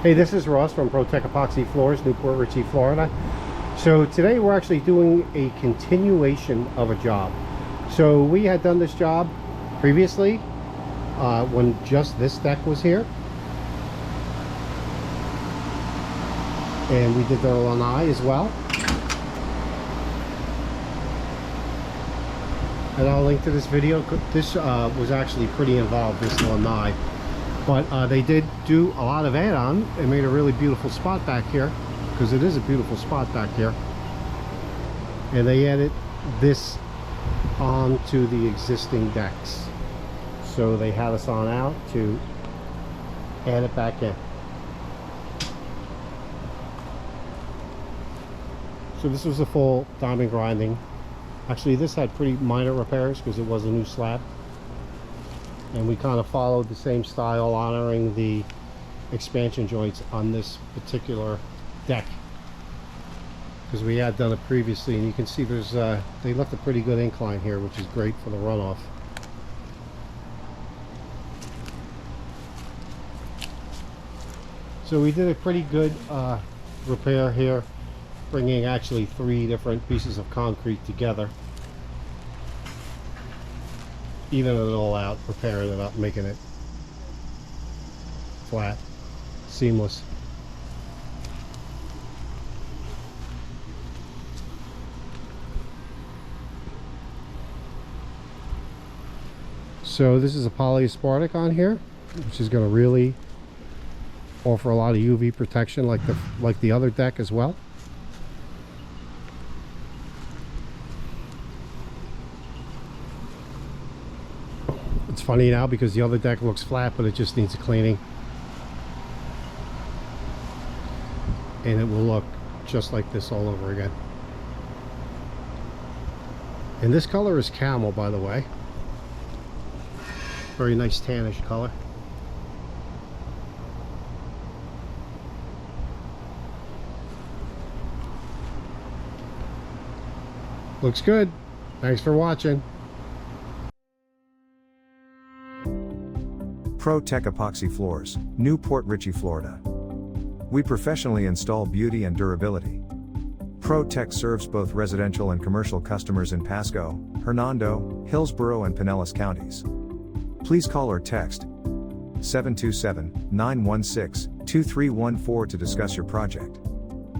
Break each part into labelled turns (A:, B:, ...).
A: Hey, this is Ross from ProTech Epoxy Floors, Newport Richey, Florida. So today we're actually doing a continuation of a job. So we had done this job previously when just this deck was here. And we did the Lanai as well. And I'll link to this video. This was actually pretty involved, this Lanai. But they did do a lot of add-on. They made a really beautiful spot back here, because it is a beautiful spot back here. And they added this onto the existing decks. So they had us on out to add it back in. So this was a full diamond grinding. Actually, this had pretty minor repairs because it was a new slab. And we kind of followed the same style, honoring the expansion joints on this particular deck, because we had done it previously. And you can see there's they left a pretty good incline here, which is great for the runoff. So we did a pretty good repair here, bringing actually 3 different pieces of concrete together, even it all out, repairing it up, making it flat, seamless. So this is a polyaspartic on here, which is going to really offer a lot of UV protection, like the other deck as well. It's funny now because the other deck looks flat, but it just needs a cleaning. And it will look just like this all over again. And this color is camel, by the way. Very nice tannish color. Looks good. Thanks for watching.
B: ProTech Epoxy Floors, Newport Richey, Florida. We professionally install beauty and durability. ProTech serves both residential and commercial customers in Pasco, Hernando, Hillsborough and Pinellas counties. Please call or text 727-916-2314 to discuss your project.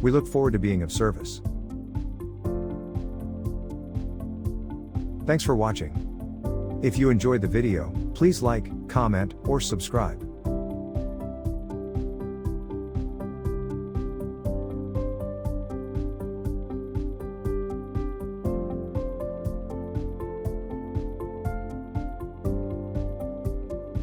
B: We look forward to being of service. Thanks for watching. If you enjoyed the video, please like, comment, or subscribe.